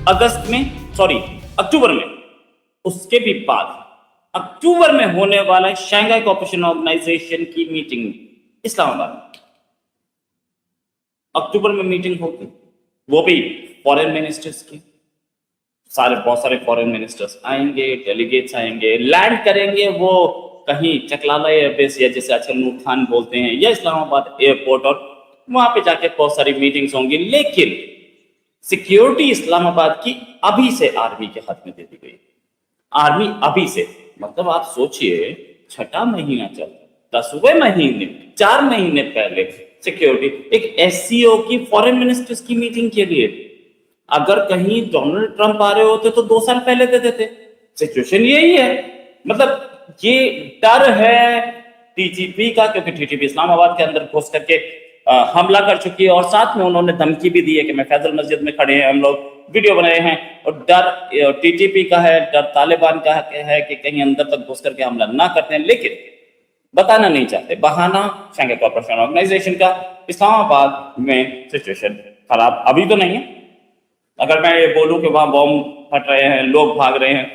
अगस्त में, sorry October में, उसके भी बाद अक्टूबर में होने वाला है शंघाई कोऑपरेशन ऑर्गेनाइजेशन की मीटिंग इस्लामाबाद में। अक्टूबर में मीटिंग होगी, वो भी फॉरेन मिनिस्टर्स की, बहुत सारे फॉरेन मिनिस्टर्स आएंगे, डेलीगेट्स आएंगे, लैंड करेंगे वो कहीं चकलाला एयरबेस या जैसे आजकल नूर खान बोलते हैं, या इस्लामाबाद एयरपोर्ट, और वहां पे जाके बहुत सारी मीटिंग्स होंगी। लेकिन सिक्योरिटी इस्लामाबाद की अभी से आर्मी के हाथ में दे दी गई। आर्मी अभी से, मतलब आप सोचिए, छठा महीना चल, 10वें महीने, 4 महीने पहले सिक्योरिटी एक एससीओ की फॉरेन मिनिस्टर्स की मीटिंग के लिए, अगर कहीं डोनाल्ड ट्रंप आ रहे होते तो 2 साल पहले दे देते। सिचुएशन यही है। मतलब ये डर है टीटीपी का, क्योंकि टीटीपी इस्लामाबाद के अंदर घुस करके हमला कर चुकी है, और साथ में उन्होंने धमकी भी दी है कि मैं फैजल मस्जिद में खड़े हैं, हम लोग वीडियो बनाए हैं। और डर टीटीपी का है, डर तालिबान का है कि कहीं अंदर तक घुस करके हमला ना करते हैं, लेकिन बताना नहीं चाहते। बहाना शंघाई कोऑपरेशन ऑर्गेनाइजेशन का। इस्लामाबाद में सिचुएशन खराब अभी तो नहीं है। अगर मैं ये बोलूं कि वहां बॉम्ब फट रहे हैं, लोग भाग रहे हैं,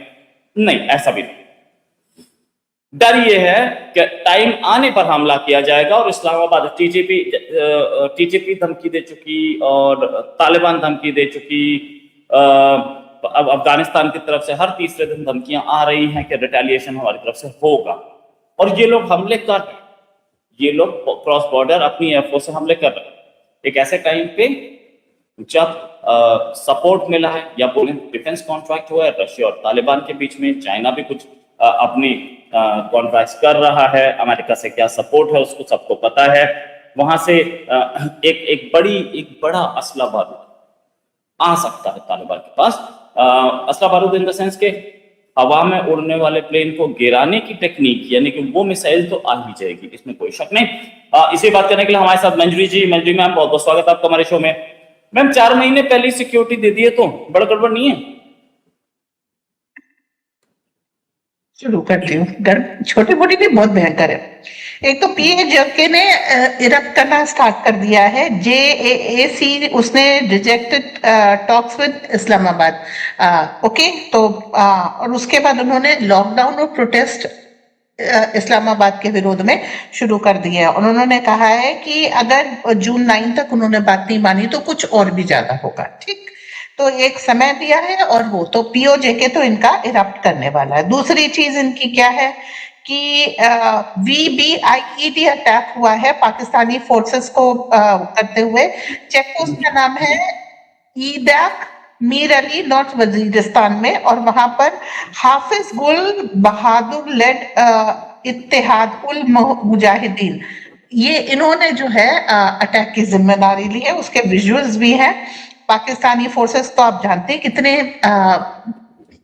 नहीं, ऐसा भी नहीं। डर ये है कि टाइम आने पर हमला किया जाएगा, और इस्लामाबाद टीटीपी धमकी दे चुकी और तालिबान धमकी दे चुकी। अब अफगानिस्तान की तरफ से हर तीसरे दिन धमकियां आ रही हैं कि रिटेलिएशन हमारी तरफ से होगा, और ये लोग हमले कर रहे हैं। ये लोग क्रॉस बॉर्डर अपनी एयरफोर्स से हमले कर रहे हैं एक ऐसे टाइम पे जब सपोर्ट मिला है, या बोले डिफेंस कॉन्ट्रैक्ट हुआ है रशिया और तालिबान के बीच में। चाइना भी कुछ अपनी कॉन्ट्रैक्ट्स कर रहा है, अमेरिका से क्या सपोर्ट है उसको सबको पता है। वहां से एक बड़ा असला बारूद आ सकता है तालिबान के पास। असला बारूद इन द सेंस के हवा में उड़ने वाले प्लेन को गिराने की टेक्निक, यानी कि वो मिसाइल तो आ ही जाएगी, इसमें कोई शक नहीं। इसी बात करने के लिए हमारे साथ मंजरी जी। मंजरी मैम, बहुत बहुत स्वागत है आपका हमारे शो में। मैम, 4 महीने पहले सिक्योरिटी दे दी है तो बड़ा गड़बड़ नहीं है? शुरू करती हूँ। छोटी मोटी नहीं, बहुत भयंकर है। एक तो पीएजे ने इरप्ट करना स्टार्ट कर दिया है। जेएसी उसने rejected talks with Islamabad. Okay, तो और उसके बाद उन्होंने लॉकडाउन और प्रोटेस्ट इस्लामाबाद के विरोध में शुरू कर दिया है, और उन्होंने कहा है कि अगर जून 9 तक उन्होंने बात नहीं मानी तो कुछ और भी ज्यादा होगा। ठीक, तो एक समय दिया है, और वो तो पीओजे के तो इनका इरप्ट करने वाला है। दूसरी चीज इनकी क्या है कि VBIED अटैक हुआ है पाकिस्तानी फोर्सेस को करते हुए। चेक पोस्ट का नाम है ईदाक मीर अली, नॉर्थ वजीरिस्तान में, और वहां पर हाफिज गुल बहादुर लेड इत्तेहाद उल मुजाहिदीन, ये इन्होंने जो है अटैक की जिम्मेदारी ली है। उसके विजुअल्स भी हैं। पाकिस्तानी फोर्सेस तो आप जानते हैं कितने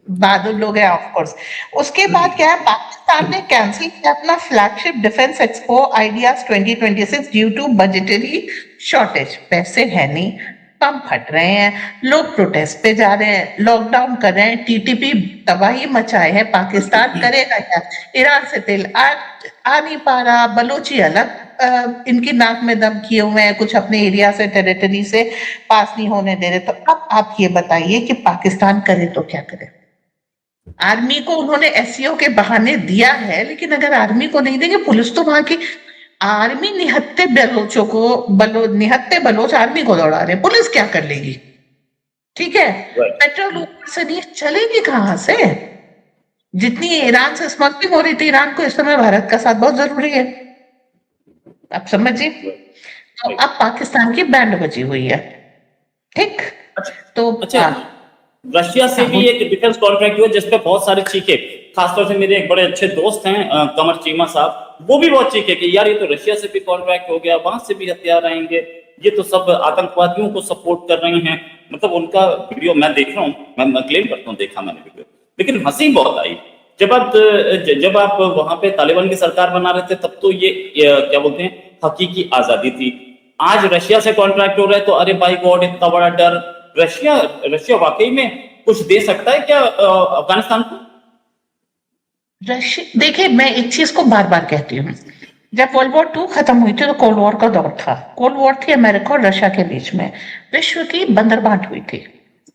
बहादुर लोग हैं, ऑफ कोर्स। उसके बाद क्या है, पाकिस्तान ने कैंसिल किया अपना flagship defence expo ideas 2026 due to budgetary shortage. पैसे है नहीं, पंप फट रहे हैं, लोग प्रोटेस्ट पे जा रहे हैं, लॉकडाउन कर रहे हैं, टीटीपी तबाही मचाए है। पाकिस्तान करेगा क्या? ईरान से तेल आ नहीं पा रहा, बलोची अलग इनकी नाक में दम किए हुए हैं, कुछ अपने एरिया से, टेरिटरी से पास नहीं होने दे रहे। तो अब आप ये बताइए कि पाकिस्तान करे तो क्या करे? आर्मी को उन्होंने एससीओ के बहाने दिया है, लेकिन अगर आर्मी को नहीं देंगे, पुलिस तो वहां की आर्मी निहत्ते बलोचों को निहत्ते बलोच आर्मी को दौड़ा रहे, पुलिस क्या कर लेगी? ठीक है, पेट्रोल ऊपर से नहीं चलेगी कहां से? जितनी ईरान से स्मगलिंग हो रही थी, ईरान को इस समय भारत का साथ बहुत जरूरी है, आप समझिए। तो अब पाकिस्तान की बैंड बजी हुई है। ठीक, तो अच्छा, रशिया से भी एक डिफेंस कॉन्ट्रैक्ट हुआ जिसपे बहुत सारे चीखे, खासतौर से मेरे एक बड़े अच्छे दोस्त हैं कमर चीमा साहब, वो भी बहुत चीखे कि यार ये तो रशिया से भी कॉन्ट्रैक्ट हो गया, वहां से भी हथियार आएंगे, ये तो सब आतंकवादियों को सपोर्ट कर रही हैं। मतलब उनका वीडियो मैं देख रहा हूँ, मैं क्लेम करता हूँ, देखा मैंने वीडियो, लेकिन हंसी बहुत आई जब आप वहां पे तालिबान की सरकार बना रहे थे, तब तो ये क्या बोलते हैं, हकीकी आजादी थी। आज रशिया से कॉन्ट्रैक्ट हो रहा है तो अरे बाई गॉड, इतना बड़ा डर। रशिया वाकई में कुछ दे सकता है क्या अफगानिस्तान को? देखिए, मैं एक चीज को बार बार कहती हूँ, जब वर्ल्ड वॉर 2 खत्म हुई थी तो कोल्ड वॉर का दौर था। कोल्ड वॉर थी अमेरिका और रशिया के बीच में, विश्व की बंदरबांट हुई थी।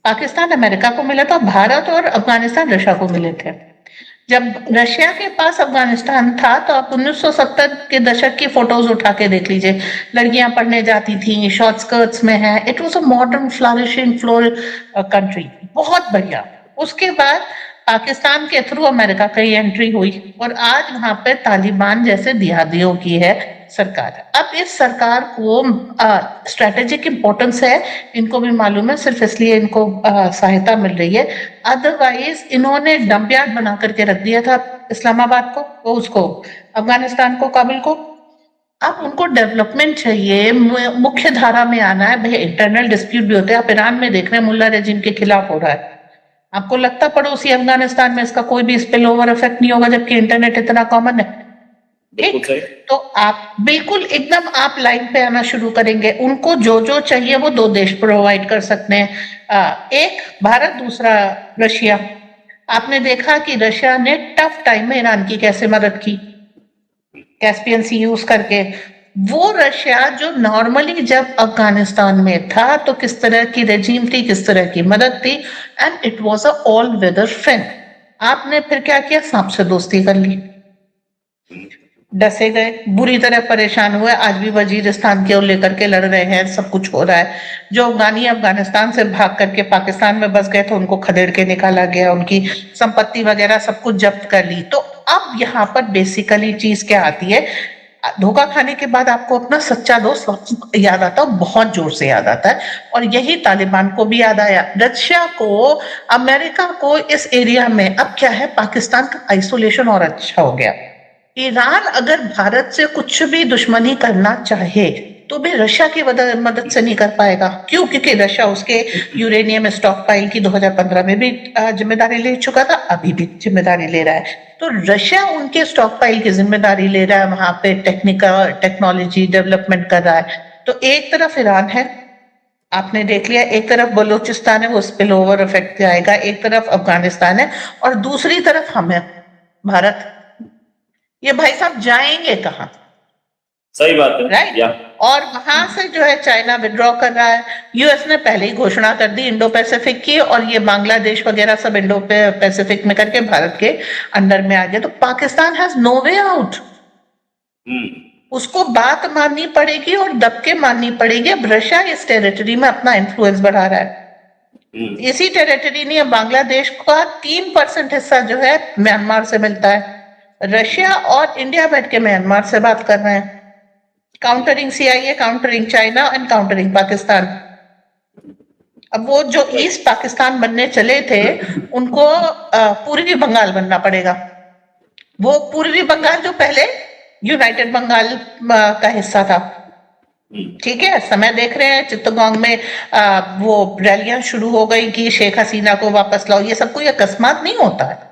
पाकिस्तान अमेरिका को मिला था, भारत और अफगानिस्तान रशिया को मिले थे। जब रशिया के पास अफगानिस्तान था तो आप 1970 के दशक की फोटोज उठा के देख लीजिए, लड़कियां पढ़ने जाती थी, शॉर्ट स्कर्ट्स में है, it was a modern flourishing floor country, बहुत बढ़िया। उसके बाद पाकिस्तान के थ्रू अमेरिका की एंट्री हुई और आज वहां पे तालिबान जैसे जिहादियों की है सरकार। अब इस सरकार को स्ट्रेटेजिक इंपॉर्टेंस है, इनको भी मालूम है, सिर्फ इसलिए इनको सहायता मिल रही है, अदरवाइज इन्होंने डंपयार्ड बना करके रख दिया था इस्लामाबाद को, उसको अफगानिस्तान को, काबुल को। अब उनको डेवलपमेंट चाहिए, मुख्य धारा में आना है। भाई इंटरनल डिस्प्यूट भी होते हैं, आप ईरान में देख रहे हैं मुल्ला रेजिम के खिलाफ हो रहा है, आपको लगता पड़ोसी अफगानिस्तान में इसका कोई भी स्पिल ओवर इफेक्ट नहीं होगा, जबकि इंटरनेट इतना कॉमन है। बिल्कुल सही। तो आप बिल्कुल एकदम आप लाइन पे आना शुरू करेंगे, उनको जो जो चाहिए वो दो देश प्रोवाइड कर सकते हैं, एक भारत, दूसरा रशिया। आपने देखा कि रशिया ने टफ टाइम में ईरान की कैसे मदद की, कैस्पियन सी यूज करके। वो रशिया जो नॉर्मली जब अफगानिस्तान में था तो किस तरह की रेजीम थी, किस तरह की मदद थी, and it was a all weather friend. आपने फिर क्या किया, सांप से दोस्ती कर ली, डसे गए, बुरी तरह परेशान हुए, आज भी वजीरिस्तान के लेकर के लड़ रहे हैं, सब कुछ हो रहा है। जो अफगानी अफगानिस्तान से भाग करके पाकिस्तान में बस गए तो उनको खदेड़ के निकाला गया, उनकी संपत्ति वगैरह सब कुछ जब्त कर ली। तो अब यहाँ पर बेसिकली चीज क्या आती है, धोखा खाने के बाद आपको अपना सच्चा दोस्त याद आता है, बहुत जोर से याद आता है, और यही तालिबान को भी याद आया, रशिया को, अमेरिका को। इस एरिया में अब क्या है, पाकिस्तान का आइसोलेशन और अच्छा हो गया। ईरान अगर भारत से कुछ भी दुश्मनी करना चाहे तो भी रशिया की मदद से नहीं कर पाएगा। क्यों? क्योंकि रशिया उसके यूरेनियम स्टॉक पाइल की 2015 में भी जिम्मेदारी ले चुका था, अभी भी जिम्मेदारी ले रहा है। तो रशिया उनके स्टॉक पाइल की जिम्मेदारी ले रहा है, वहां पे टेक्निकल टेक्नोलॉजी डेवलपमेंट कर रहा है। तो एक तरफ ईरान है, आपने देख लिया, एक तरफ बलूचिस्तान है, वो स्पिल ओवर इफेक्ट आएगा, एक तरफ अफगानिस्तान है, और दूसरी तरफ हम है, भारत। ये भाई साहब जाएंगे कहाँ? सही बात है, राइट। या और वहां से जो है चाइना विड्रॉ कर रहा है, यूएस ने पहले ही घोषणा कर दी इंडो पैसिफिक की, और ये बांग्लादेश वगैरह सब इंडो पैसिफिक में करके भारत के अंडर में आ गया। तो Pakistan has no way out, उसको बात माननी पड़ेगी और दब के माननी पड़ेगी। अब रशिया इस टेरिटरी में अपना इन्फ्लुएंस बढ़ा रहा है, इसी टेरिटरी नहीं, बांग्लादेश का 3% हिस्सा जो है म्यांमार से मिलता है। रशिया और इंडिया बैठ के म्यांमार से बात कर रहे हैं, countering CIA, countering China and countering Pakistan. अब वो जो ईस्ट पाकिस्तान बनने चले थे उनको पूर्वी बंगाल बनना पड़ेगा। वो पूर्वी बंगाल जो पहले यूनाइटेड बंगाल का हिस्सा था, ठीक है। समय देख रहे हैं चित्तगोंग में वो रैलियां शुरू हो गई कि शेख हसीना को वापस लाओ। ये सब कोई अकस्मात नहीं होता है,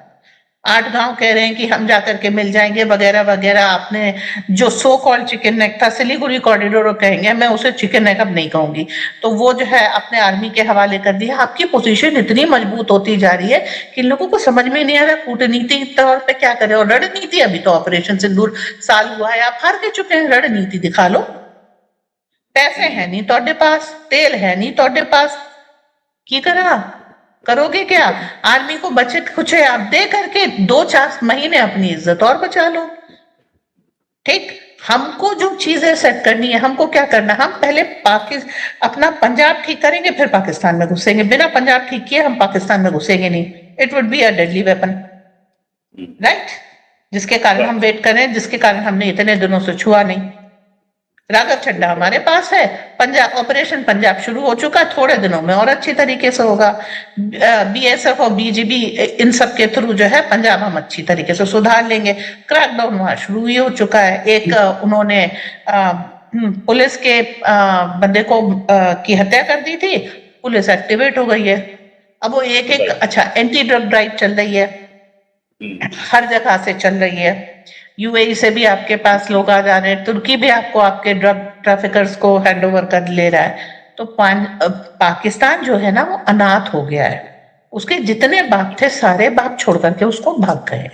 8 गांव कह रहे हैं कि हम जाकर के मिल जाएंगे वगैरह वगैरह। आपने जो सो कॉल्ड चिकन नेक था, सिलीगुड़ी कॉरिडोर कहेंगे, मैं उसे चिकन नेक अब नहीं कहूंगी, तो वो जो है अपने आर्मी के हवाले कर दिया। आपकी पोजीशन इतनी मजबूत होती जा रही है कि इन लोगों को समझ में नहीं आ रहा कूटनीति तौर पे क्या करें। और रणनीति, अभी तो ऑपरेशन सिंदूर साल हुआ है, आप हार के चुके हैं, रणनीति दिखा लो। पैसे है नहीं तोड़े पास, तेल है नहीं तोड़े पास, की करा करोगे क्या? आर्मी को बचे कुछ आप दे करके 2-4 महीने अपनी इज्जत और बचा लो। ठीक, हमको जो चीजें सेट करनी है, हमको क्या करना, हम पहले अपना पंजाब ठीक करेंगे, फिर पाकिस्तान में घुसेंगे। बिना पंजाब ठीक किए हम पाकिस्तान में घुसेंगे नहीं, it would be a deadly weapon, right. जिसके कारण हम वेट करें, जिसके कारण हमने इतने दिनों से छुआ नहीं। राघव चड्ढा हमारे पास है, पंजाब ऑपरेशन पंजाब शुरू हो चुका है, थोड़े दिनों में और अच्छी तरीके से होगा। बीएसएफ और बीजीबी इन सब के थ्रू जो है पंजाब हम अच्छी तरीके से सुधार लेंगे। क्रैकडाउन वहां शुरू ही हो चुका है। एक उन्होंने पुलिस के बंदे को की हत्या कर दी थी, पुलिस एक्टिवेट हो गई है। अब वो एक अच्छा एंटी ड्रग ड्राइव चल रही है, हर जगह से चल रही है। यूएई से भी आपके पास लोग आ जा रहे हैं, तुर्की भी आपको आपके ड्रग ट्रैफिकर्स को हैंड ओवर कर ले रहा है। तो पाकिस्तान जो है ना वो अनाथ हो गया है, उसके जितने बाप थे सारे बाप छोड़ करके उसको भाग गए।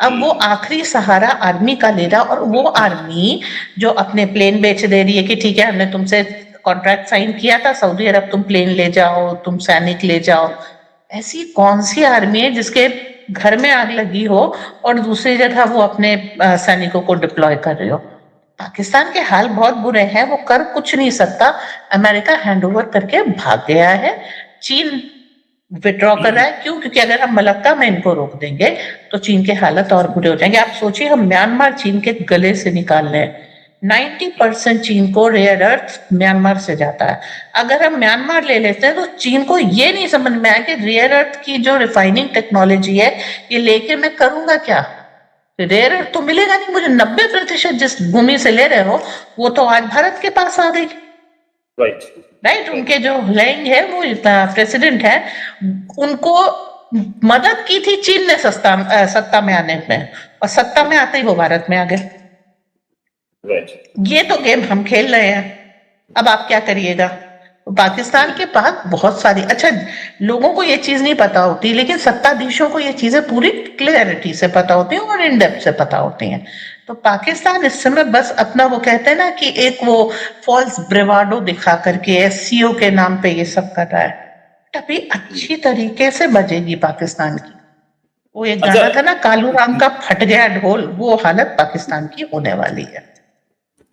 अब वो आखिरी सहारा आर्मी का ले रहा, और वो आर्मी जो अपने प्लेन बेच दे रही है कि ठीक है हमने तुमसे कॉन्ट्रैक्ट साइन किया था सऊदी अरब, तुम प्लेन ले जाओ, तुम सैनिक ले जाओ। ऐसी कौन सी आर्मी है जिसके घर में आग लगी हो और दूसरी जगह वो अपने सैनिकों को डिप्लॉय कर रहे हो? पाकिस्तान के हाल बहुत बुरे हैं, वो कर कुछ नहीं सकता। अमेरिका हैंडओवर करके भाग गया है, चीन विड्रॉ कर रहा है। क्यों? क्योंकि अगर हम मलक्का में इनको रोक देंगे तो चीन के हालत और बुरे हो जाएंगे। आप सोचिए, हम म्यांमार चीन के गले से निकाल रहे हैं। 90% चीन को रेयर अर्थ म्यांमार से जाता है। अगर हम म्यांमार ले लेते हैं तो चीन को ये नहीं समझ में आया कि रेयर अर्थ की जो रिफाइनिंग टेक्नोलॉजी है, ये लेके मैं करूंगा क्या? रेयर अर्थ तो मिलेगा नहीं मुझे। 90% जिस भूमि से ले रहे हो वो तो आज भारत के पास आ गई। राइट, उनके जो लैंग है, वो प्रेसिडेंट है, उनको मदद की थी चीन ने सत्ता में आने में, और सत्ता में आते ही वो भारत में आ गए। ये तो गेम हम खेल रहे हैं, अब आप क्या करिएगा? पाकिस्तान के पास बहुत सारी, अच्छा लोगों को ये चीज नहीं पता होती, लेकिन सत्ताधीशों को ये चीजें पूरी क्लियरिटी से पता होती हैं और इन डेप्थ से पता होती हैं। तो पाकिस्तान इस समय बस अपना, वो कहते हैं ना कि एक वो फॉल्स ब्रेवाडो दिखा करके एससीओ के नाम पे ये सब कर रहा है। अभी अच्छी तरीके से बजेगी पाकिस्तान की। वो एक गाना था ना, कालू राम का फट गया ढोल, वो हालत पाकिस्तान की होने वाली है।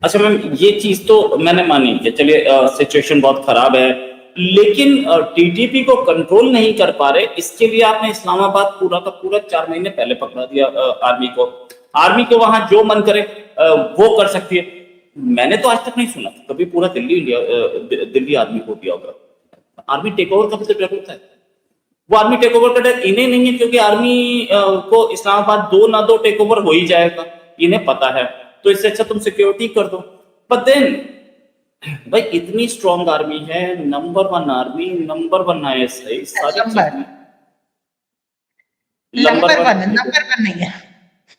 अच्छा मैम, ये चीज तो मैंने मानी कि चलिए सिचुएशन बहुत खराब है, लेकिन टीटीपी को कंट्रोल नहीं कर पा रहे, इसके लिए आपने इस्लामाबाद पूरा का पूरा 4 महीने पहले पकड़ा दिया आर्मी को। आर्मी को वहां जो मन करे वो कर सकती है। मैंने तो आज तक नहीं सुना कभी पूरा दिल्ली आर्मी को दिया होगा। आर्मी टेक ओवर का भी तो डर होता है। वो आर्मी टेक ओवर का डर इन्हें नहीं है, क्योंकि आर्मी को इस्लामाबाद दो ना दो टेक ओवर हो ही जाएगा, इन्हें पता है। तो इससे अच्छा तुम सिक्योरिटी कर दो। बट देन भाई इतनी स्ट्रॉन्ग आर्मी है, नंबर 1 आर्मी, नंबर 1 आईएसआई, सारी चीजें नंबर वन नहीं है।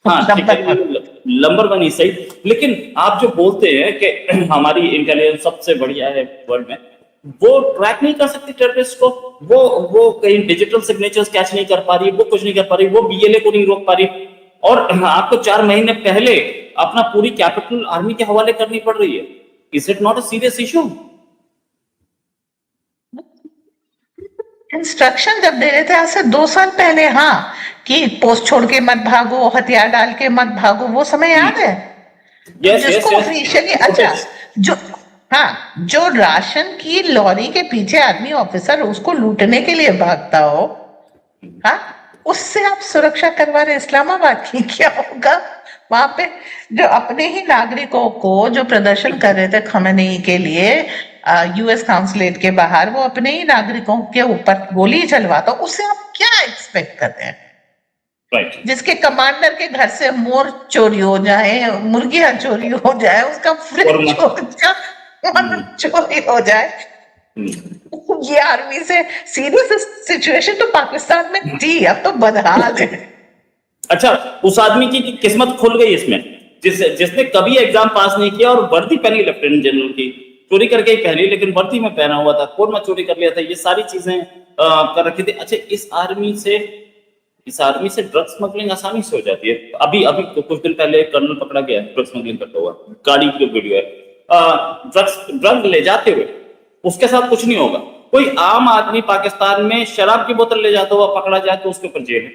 हाँ ठीक है, नंबर 1 ही सही। लेकिन आप जो बोलते हैं कि हमारी इंटेलिजेंस सबसे बढ़िया है वर्ल्ड में, वो ट्रैक नहीं कर सकती टेररिस्ट को। वो कहीं डिजिटल सिग्नेचर्स कैच नहीं कर पा रही, वो कुछ नहीं कर पा रही, वो बीएलए को नहीं रोक पा रही, और आपको 4 महीने पहले अपना पूरी कैपिटल आर्मी के हवाले करनी पड़ रही है। Is it not a serious issue? Instruction जब दे रहे थे आज से 2 साल पहले, हाँ, कि पोस्ट छोड़ के मत भागो, हथियार डाल के मत भागो, वो समय याद है? जिसको ऑफिशियली, अच्छा, जो, हाँ, जो राशन की लॉरी के पीछे आदमी ऑफिसर उसको लूटने के लिए भागता हो, हाँ, उससे आप सुरक्षा करवा रहे इस्लामाबाद की? क्या होगा वहां पे? जो अपने ही नागरिकों को जो प्रदर्शन कर रहे थे खमेनी के लिए यूएस काउंसलेट के बाहर, वो अपने ही नागरिकों के ऊपर गोली चलवाता, उससे आप क्या एक्सपेक्ट करते हैं? जिसके कमांडर के घर से मोर चोरी हो जाए, मुर्गियां चोरी हो जाए, उसका फ्रिज चोरी हो जाए, ये आर्मी से सीरियस सिचुएशन तो पाकिस्तान में थी, अब तो बदहाल है। अच्छा, उस आदमी की किस्मत खुल गई इसमें, जिसने कभी एग्जाम पास नहीं किया और वर्दी पहनी लेफ्टिनेंट जनरल की, चोरी करके ही पहनी, लेकिन वर्दी में पहना हुआ था, कोट में चोरी कर लिया था, ये सारी चीजें कर रखी थी। अच्छा, इस आर्मी से ड्रग स्मगलिंग आसानी से हो जाती है। अभी कुछ दिन पहले कर्नल पकड़ा गया ड्रग स्मगलिंग करता हुआ, गाड़ी की वीडियो है, ड्रग ले जाते हुए, उसके साथ कुछ नहीं होगा। कोई आम आदमी पाकिस्तान में शराब की बोतल ले जाता हुआ पकड़ा जाए तो उसके ऊपर जेल है।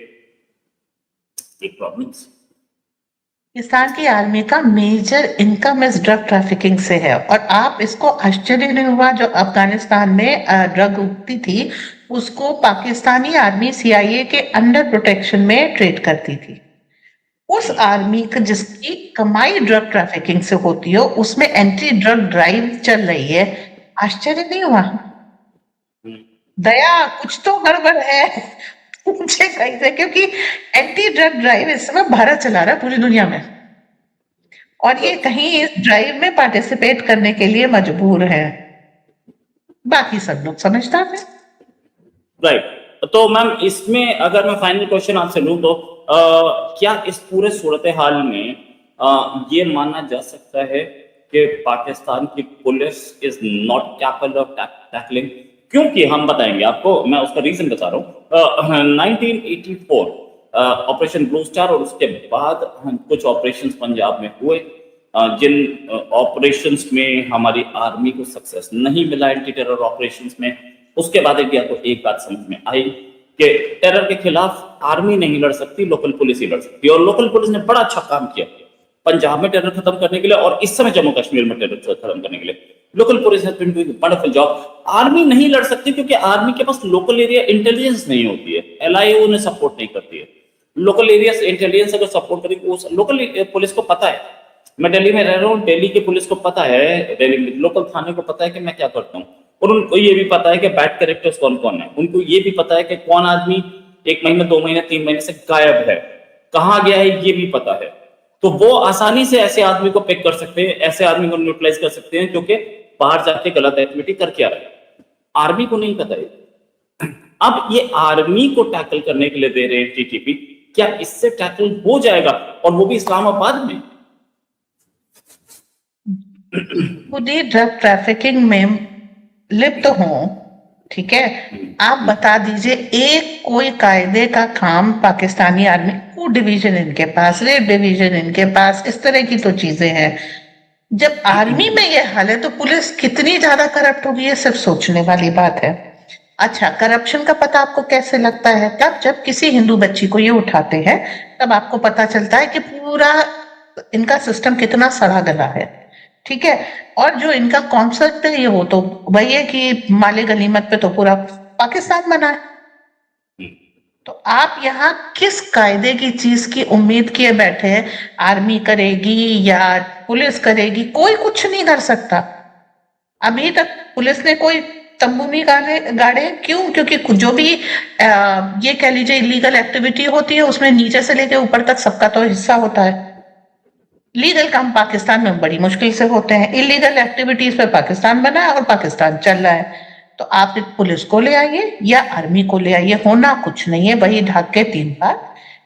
पाकिस्तान की आर्मी का मेजर इनकम इस ड्रग ट्रैफिकिंग से है, और आप इसको आश्चर्य नहीं हुआ, जो अफगानिस्तान में ड्रग उगती थी उसको पाकिस्तानी आर्मी सीआईए के अंडर प्रोटेक्शन में ट्रेड करती थी। उस आर्मी का जिसकी कमाई ड्रग ट्रैफिकिंग से होती हो, उसमें एंटी ड्रग ड्राइव चल रही है। आश्चर्य नहीं हुआ? दया, कुछ तो गड़बड़ है मुझे कहीं से, क्योंकि एंटी ड्रग ड्राइव इस समय भारत चला रहा है पूरी दुनिया में, और ये कहीं इस ड्राइव में पार्टिसिपेट करने के लिए मजबूर है, बाकी सब लोग समझदार हैं। राइट। तो मैम, इसमें अगर मैं फाइनल क्वेश्चन आपसे लूं तो क्या इस पूरे सूरत हाल में ये माना जा सकता है कि पाकिस्तान की police is not capable of tackling? क्योंकि हम बताएंगे आपको, मैं उसका रीजन बता रहा हूँ। 1984 ऑपरेशन ब्लू स्टार और उसके बाद कुछ ऑपरेशंस पंजाब में हुए, जिन ऑपरेशंस में हमारी आर्मी को सक्सेस नहीं मिला एंटी टेरर ऑपरेशंस में, उसके बाद इंडिया को एक बात समझ में आई कि टेरर के खिलाफ आर्मी नहीं लड़ सकती, लोकल पुलिस ही लड़ सकती है। और लोकल पुलिस ने बड़ा अच्छा काम किया पंजाब में टेरर खत्म करने के लिए, और इस समय जम्मू कश्मीर में टेरर खत्म करने के लिए local police has been doing wonderful job. Army नहीं लड़ सकती क्योंकि आर्मी के पास लोकल एरिया इंटेलिजेंस नहीं होती है, एलआईओ उन्हें सपोर्ट नहीं करती है। लोकल एरिया इंटेलिजेंस अगर सपोर्ट करेगी, उस लोकल पुलिस को पता है, मैं दिल्ली में रह रहा हूँ, दिल्ली की पुलिस को पता है, दिल्ली लोकल थाने को पता है कि मैं क्या करता हूँ, और उनको ये भी पता है कि बैड कैरेक्टर्स कौन कौन है, उनको ये भी पता है कि कौन आदमी 1 महीने 2 महीने 3 महीने से गायब है, कहाँ गया है ये भी पता है। तो वो आसानी से ऐसे आदमी को पिक कर सकते हैं, ऐसे आदमी को न्यूट्रलाइज कर सकते हैं क्योंकि बाहर जाके गलत एक्टिविटी करके आ रहे हैं। आर्मी को नहीं पता है। अब ये आर्मी को टैकल करने के लिए दे रहे हैं टीटीपी, क्या इससे टैकल हो जाएगा, और वो भी इस्लामाबाद में? खुद ही ड्रग ट्रैफिकिंग में लिप्त हो, ठीक है, आप बता दीजिए एक कोई कायदे का काम पाकिस्तानी आर्मी को, डिवीजन इनके पास, रेड डिवीजन इनके पास, इस तरह की तो चीजें हैं। जब आर्मी में ये हाल है तो पुलिस कितनी ज्यादा करप्ट होगी, ये सिर्फ सोचने वाली बात है। अच्छा, करप्शन का पता आपको कैसे लगता है? तब जब किसी हिंदू बच्ची को ये उठाते हैं तब आपको पता चलता है कि पूरा इनका सिस्टम कितना सड़ा गला है, ठीक है। और जो इनका कॉन्सेप्ट है ये हो तो वही है कि माले गनीमत पे तो पूरा पाकिस्तान बना है। तो आप यहाँ किस कायदे की चीज की उम्मीद किए बैठे हैं? आर्मी करेगी या पुलिस करेगी? कोई कुछ नहीं कर सकता। अभी तक पुलिस ने कोई तंबू नहीं गाड़े। क्यों? क्योंकि जो भी ये कह लीजिए इलीगल एक्टिविटी होती है उसमें नीचे से लेके ऊपर तक सबका तो हिस्सा होता है। लीगल काम पाकिस्तान में बड़ी मुश्किल से होते हैं, इलीगल एक्टिविटीज पे पाकिस्तान बना है और पाकिस्तान चल रहा है। तो आप पुलिस को ले आइए या आर्मी को ले आइए, होना कुछ नहीं है, वही ढाक के 3 बार।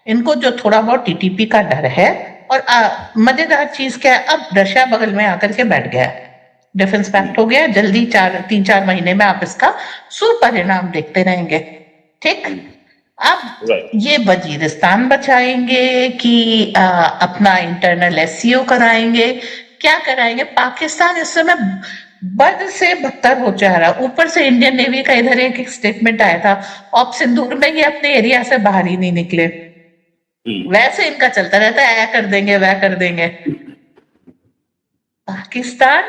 इनको जो थोड़ा बहुत टीटीपी का डर है, और मजेदार चीज क्या है, अब रशिया बगल में आकर के बैठ गया है, डिफेंस पैक्ट हो गया, जल्दी 3-4 महीने में आप इसका सुपरिणाम देखते रहेंगे, ठीक। अब ये वजीरिस्तान बचाएंगे कि अपना इंटरनल एससीओ कराएंगे, क्या कराएंगे? पाकिस्तान इस समय बद से बदतर हो जा रहा। ऊपर से इंडियन नेवी का इधर एक स्टेटमेंट आया था, ऑप सिंदूर में ये अपने एरिया से बाहर ही नहीं निकले। वैसे इनका चलता रहता है, ऐ कर देंगे वह कर देंगे। पाकिस्तान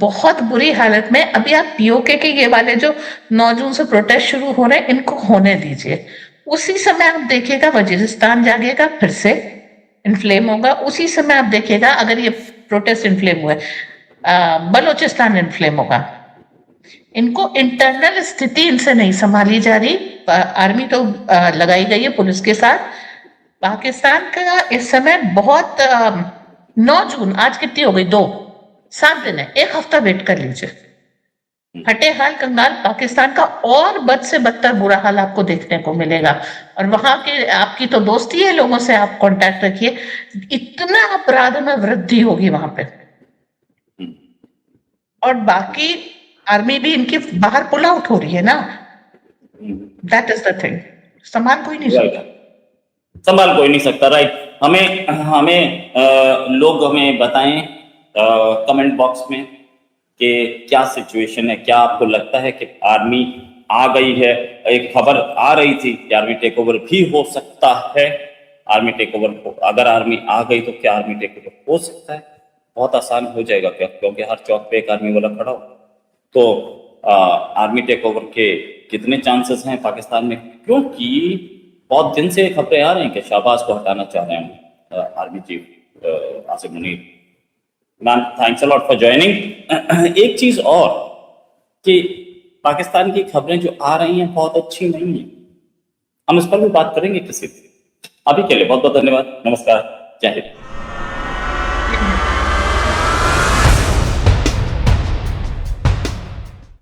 बहुत बुरी हालत में। अभी आप पीओके के ये वाले जो 9 जून से प्रोटेस्ट शुरू हो रहे हैं, इनको होने दीजिए। उसी समय आप देखिएगा वजीरिस्तान जागेगा, फिर से इन्फ्लेम होगा। उसी समय आप देखिएगा अगर ये प्रोटेस्ट इन्फ्लेम हुए, बलोचिस्तान इन्फ्लेम होगा। इनको इंटरनल स्थिति इनसे नहीं संभाली जा रही। आर्मी तो लगाई गई है पुलिस के साथ। पाकिस्तान का इस समय बहुत 9 जून आज कितनी हो गई? 7 दिन है, 1 हफ्ता वेट कर लीजिए। हटे हाल कंगाल पाकिस्तान का और बद से बदतर बुरा हाल आपको देखने को मिलेगा। और वहां के आपकी तो दोस्ती है, लोगों से आप कांटेक्ट रखिए, इतना अपराध में वृद्धि होगी वहां पे। और बाकी आर्मी भी इनकी बाहर पुल आउट हो रही है ना, दैट इज द थिंग। संभाल कोई नहीं सकता, संभाल कोई नहीं सकता, राइट। हमें लोग हमें बताएं कमेंट बॉक्स में कि क्या सिचुएशन है, क्या आपको लगता है कि आर्मी आ गई है? एक खबर आ रही थी कि आर्मी टेक ओवर भी हो सकता है। आर्मी टेक ओवर, अगर आर्मी आ गई तो क्या आर्मी टेक ओवर हो सकता है? बहुत आसान हो जाएगा क्या? क्योंकि हर चौक पे एक आर्मी वाला खड़ा हो। तो आर्मी टेक ओवर के कितने चांसेस हैं पाकिस्तान में? क्योंकि बहुत दिन से खबरें आ रही हैं कि शाहबाज को हटाना चाह रहे हैं army chief Asim Munir. Ma'am thanks a lot for joining. एक चीज और कि पाकिस्तान की खबरें जो आ रही हैं बहुत अच्छी नहीं है, हम इस पर भी बात करेंगे किसी दिन। अभी के लिए बहुत बहुत धन्यवाद, नमस्कार, जय हिंद।